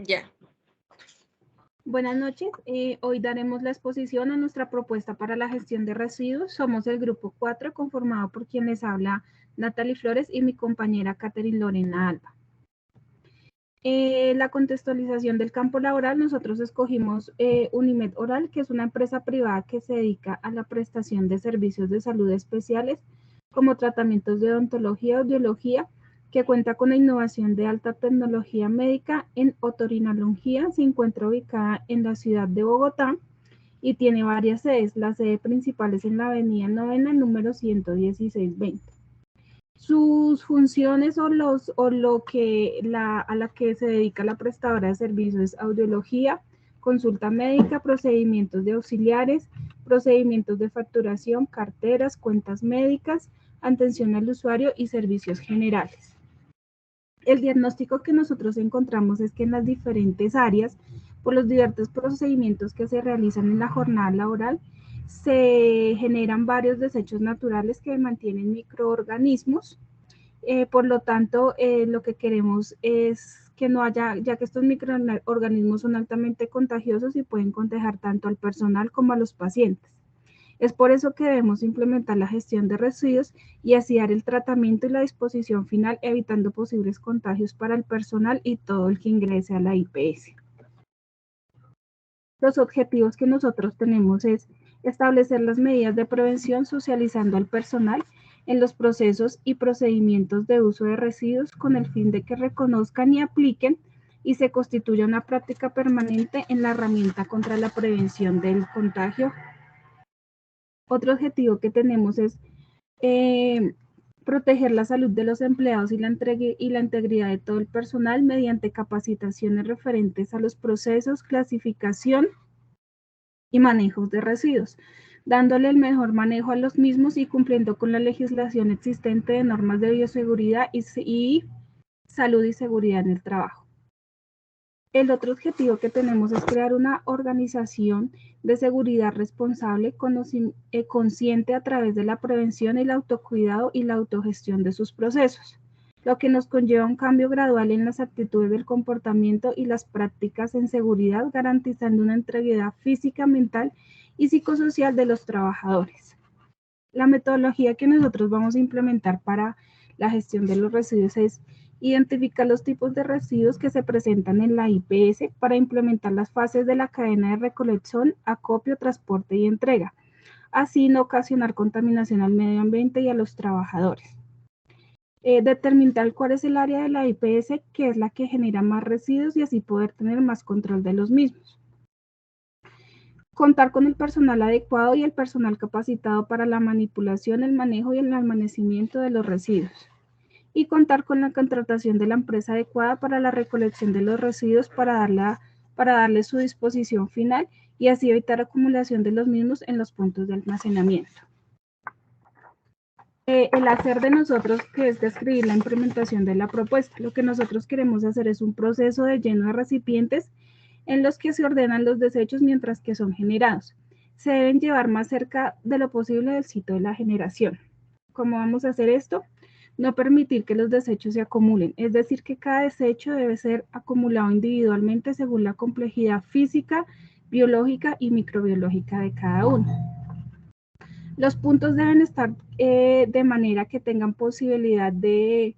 Ya. Buenas noches. Hoy daremos la exposición a nuestra propuesta para la gestión de residuos. Somos el grupo 4, conformado por quien les habla Natalie Flores y mi compañera Catherine Lorena Alba. La contextualización del campo laboral, nosotros escogimos Unimed Oral, que es una empresa privada que se dedica a la prestación de servicios de salud especiales, como tratamientos de odontología o audiología, que cuenta con la innovación de alta tecnología médica en otorrinolaringología. Se encuentra ubicada en la ciudad de Bogotá y tiene varias sedes. La sede principal es en la avenida Novena, número 11620. Sus funciones a la que se dedica la prestadora de servicios es audiología, consulta médica, procedimientos de auxiliares, procedimientos de facturación, carteras, cuentas médicas, atención al usuario y servicios generales. El diagnóstico que nosotros encontramos es que en las diferentes áreas, por los diversos procedimientos que se realizan en la jornada laboral, se generan varios desechos naturales que mantienen microorganismos. Por lo tanto, lo que queremos es que no haya, ya que estos microorganismos son altamente contagiosos y pueden contagiar tanto al personal como a los pacientes. Es por eso que debemos implementar la gestión de residuos y así dar el tratamiento y la disposición final, evitando posibles contagios para el personal y todo el que ingrese a la IPS. Los objetivos que nosotros tenemos es establecer las medidas de prevención socializando al personal en los procesos y procedimientos de uso de residuos con el fin de que reconozcan y apliquen y se constituya una práctica permanente en la herramienta contra la prevención del contagio. Otro objetivo que tenemos es proteger la salud de los empleados y la integridad de todo el personal mediante capacitaciones referentes a los procesos, clasificación y manejos de residuos, dándole el mejor manejo a los mismos y cumpliendo con la legislación existente de normas de bioseguridad y salud y seguridad en el trabajo. El otro objetivo que tenemos es crear una organización de seguridad responsable, consciente a través de la prevención, el autocuidado y la autogestión de sus procesos, lo que nos conlleva un cambio gradual en las actitudes del comportamiento y las prácticas en seguridad, garantizando una integridad física, mental y psicosocial de los trabajadores. La metodología que nosotros vamos a implementar para la gestión de los residuos es identificar los tipos de residuos que se presentan en la IPS para implementar las fases de la cadena de recolección, acopio, transporte y entrega, así no ocasionar contaminación al medio ambiente y a los trabajadores. Determinar cuál es el área de la IPS que es la que genera más residuos y así poder tener más control de los mismos. Contar con el personal adecuado y el personal capacitado para la manipulación, el manejo y el almacenamiento de los residuos. Y contar con la contratación de la empresa adecuada para la recolección de los residuos para darle su disposición final y así evitar acumulación de los mismos en los puntos de almacenamiento. El hacer de nosotros, que es describir la implementación de la propuesta. Lo que nosotros queremos hacer es un proceso de lleno de recipientes en los que se ordenan los desechos mientras que son generados. Se deben llevar más cerca de lo posible del sitio de la generación. ¿Cómo vamos a hacer esto? No permitir que los desechos se acumulen, es decir, que cada desecho debe ser acumulado individualmente según la complejidad física, biológica y microbiológica de cada uno. Los puntos deben estar de manera que tengan posibilidad de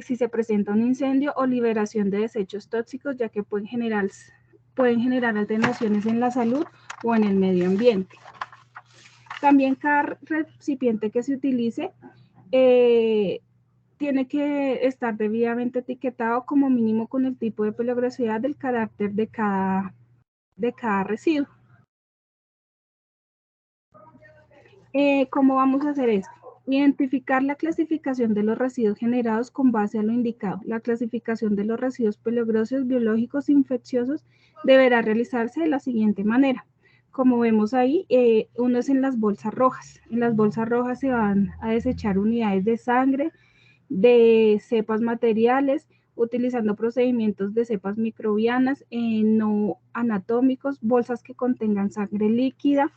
si se presenta un incendio o liberación de desechos tóxicos, ya que pueden generar alteraciones en la salud o en el medio ambiente. También cada recipiente que se utilice tiene que estar debidamente etiquetado como mínimo con el tipo de peligrosidad del carácter de cada residuo. ¿Cómo vamos a hacer esto? Identificar la clasificación de los residuos generados con base a lo indicado. La clasificación de los residuos peligrosos, biológicos e infecciosos deberá realizarse de la siguiente manera. Como vemos ahí, uno es en las bolsas rojas. En las bolsas rojas se van a desechar unidades de sangre, de cepas materiales, utilizando procedimientos de cepas microbianas, no anatómicos, bolsas que contengan sangre líquida,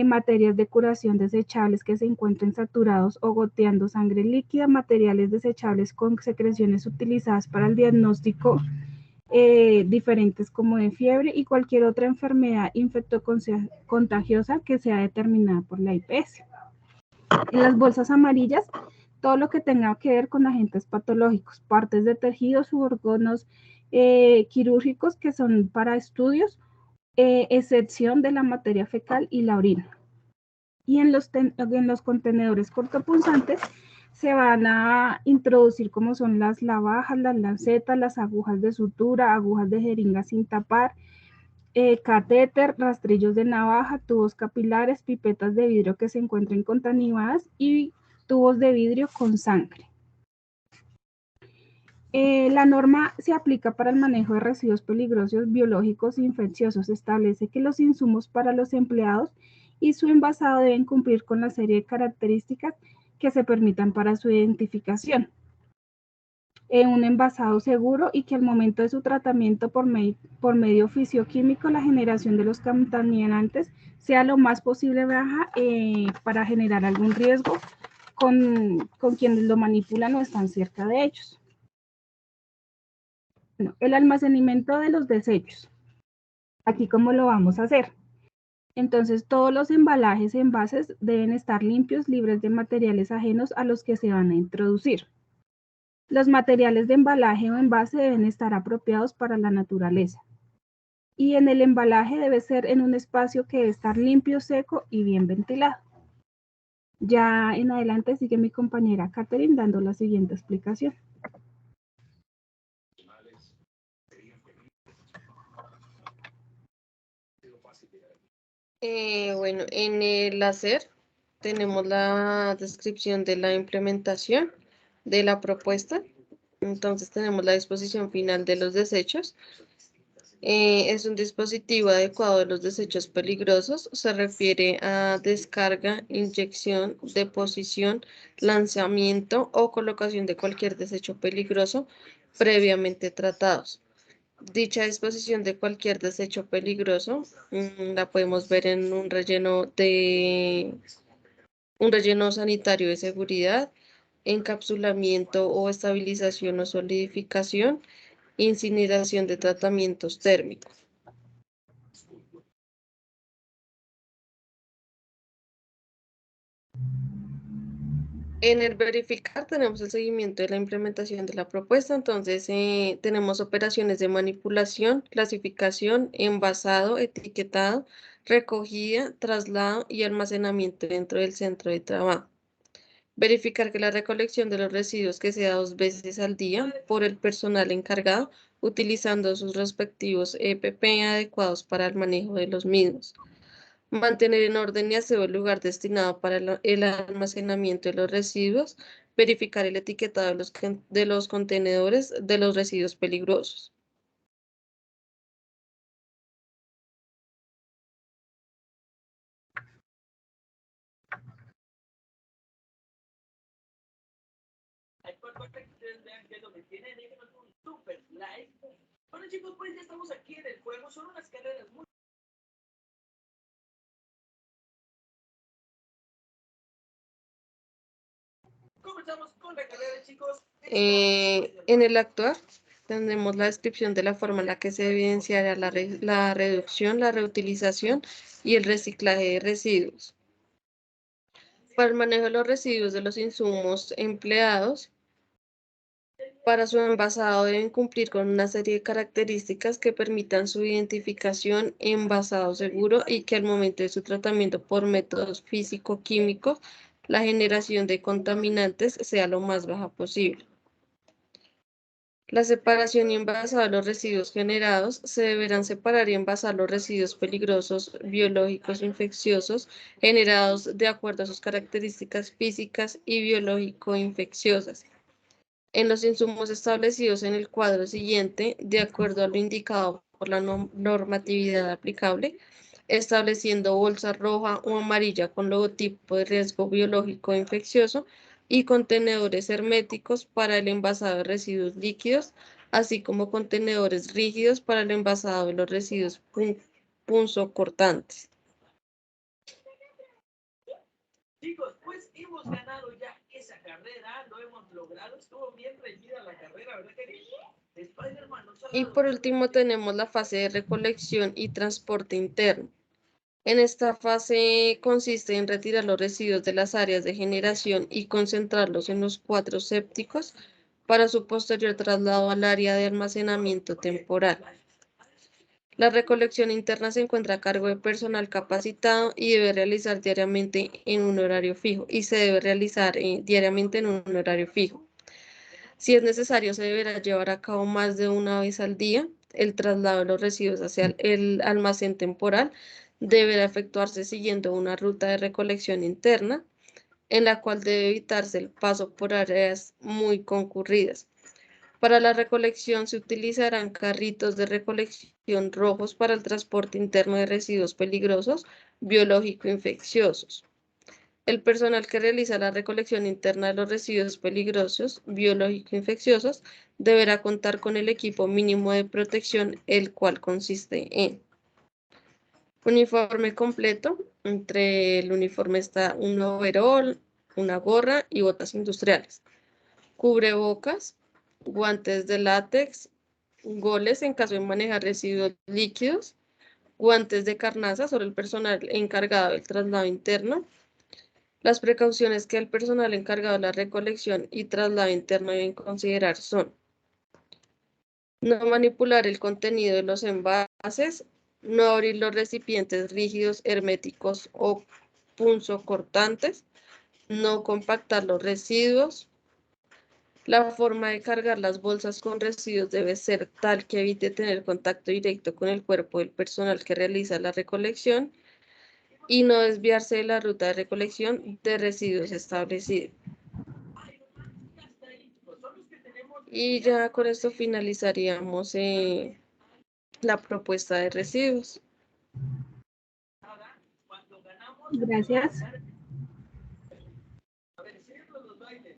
materias de curación desechables que se encuentren saturados o goteando sangre líquida, materiales desechables con secreciones utilizadas para el diagnóstico diferentes como de fiebre y cualquier otra enfermedad infectocontagiosa que sea determinada por la IPS. En las bolsas amarillas, todo lo que tenga que ver con agentes patológicos, partes de tejidos u órganos quirúrgicos que son para estudios, excepción de la materia fecal y la orina. Y en los contenedores cortopunzantes se van a introducir como son las navajas, las lancetas, las agujas de sutura, agujas de jeringa sin tapar, catéter, rastrillos de navaja, tubos capilares, pipetas de vidrio que se encuentren contaminadas y tubos de vidrio con sangre. La norma se aplica para el manejo de residuos peligrosos, biológicos e infecciosos. Establece que los insumos para los empleados y su envasado deben cumplir con la serie de características que se permitan para su identificación. Un envasado seguro y que al momento de su tratamiento por medio fisioquímico, la generación de los contaminantes sea lo más posible baja para generar algún riesgo con quienes lo manipulan o están cerca de ellos. Bueno, el almacenamiento de los desechos. Aquí, ¿cómo lo vamos a hacer? Entonces, todos los embalajes y envases deben estar limpios, libres de materiales ajenos a los que se van a introducir. Los materiales de embalaje o envase deben estar apropiados para la naturaleza. Y en el embalaje debe ser en un espacio que debe estar limpio, seco y bien ventilado. Ya en adelante sigue mi compañera Catherine dando la siguiente explicación. Bueno, en el hacer tenemos la descripción de la implementación de la propuesta. Entonces tenemos la disposición final de los desechos. Es un dispositivo adecuado de los desechos peligrosos. Se refiere a descarga, inyección, deposición, lanzamiento o colocación de cualquier desecho peligroso previamente tratados. Dicha disposición de cualquier desecho peligroso la podemos ver en un relleno sanitario de seguridad, encapsulamiento o estabilización o solidificación, incineración de tratamientos térmicos. En el verificar tenemos el seguimiento de la implementación de la propuesta, entonces tenemos operaciones de manipulación, clasificación, envasado, etiquetado, recogida, traslado y almacenamiento dentro del centro de trabajo. Verificar que la recolección de los residuos que sea 2 veces al día por el personal encargado, utilizando sus respectivos EPP adecuados para el manejo de los mismos. Mantener en orden y aseo el lugar destinado para el almacenamiento de los residuos. Verificar el etiquetado de los contenedores de los residuos peligrosos. Bueno, chicos, pues ya estamos aquí en el juego. Son unas carreras muy... Comenzamos con la carrera, chicos. En el actuar tendremos la descripción de la forma en la que se evidenciará la reducción, la reutilización y el reciclaje de residuos. Para el manejo de los residuos de los insumos empleados, para su envasado deben cumplir con una serie de características que permitan su identificación, envasado seguro y que al momento de su tratamiento por métodos físico-químicos, la generación de contaminantes sea lo más baja posible. La separación y envasado de los residuos generados se deberán separar y envasar los residuos peligrosos, biológicos, infecciosos, generados de acuerdo a sus características físicas y biológico-infecciosas en los insumos establecidos en el cuadro siguiente, de acuerdo a lo indicado por la normatividad aplicable, estableciendo bolsa roja o amarilla con logotipo de riesgo biológico infeccioso y contenedores herméticos para el envasado de residuos líquidos, así como contenedores rígidos para el envasado de los residuos punzocortantes. Chicos, pues hemos ganado ya esa carrera, lo hemos logrado, estuvo bien reñida la carrera, ¿verdad, Kenny? Y por último tenemos la fase de recolección y transporte interno. En esta fase consiste en retirar los residuos de las áreas de generación y concentrarlos en los cuadros sépticos para su posterior traslado al área de almacenamiento temporal. La recolección interna se encuentra a cargo de personal capacitado y debe realizar diariamente en un horario fijo y se debe realizar diariamente en un horario fijo. Si es necesario, se deberá llevar a cabo más de una vez al día. El traslado de los residuos hacia el almacén temporal deberá efectuarse siguiendo una ruta de recolección interna, en la cual debe evitarse el paso por áreas muy concurridas. Para la recolección se utilizarán carritos de recolección rojos para el transporte interno de residuos peligrosos, biológico-infecciosos. El personal que realiza la recolección interna de los residuos peligrosos, biológico-infecciosos, deberá contar con el equipo mínimo de protección, el cual consiste en uniforme completo. Entre el uniforme está un overol, una gorra y botas industriales. Cubrebocas, guantes de látex, goles en caso de manejar residuos líquidos, guantes de carnaza sobre el personal encargado del traslado interno. Las precauciones que el personal encargado de la recolección y traslado interno deben considerar son: no manipular el contenido de los envases, no abrir los recipientes rígidos, herméticos o punzocortantes, no compactar los residuos. La forma de cargar las bolsas con residuos debe ser tal que evite tener contacto directo con el cuerpo del personal que realiza la recolección y no desviarse de la ruta de recolección de residuos establecida. Y ya con esto finalizaríamos la propuesta de residuos. Gracias.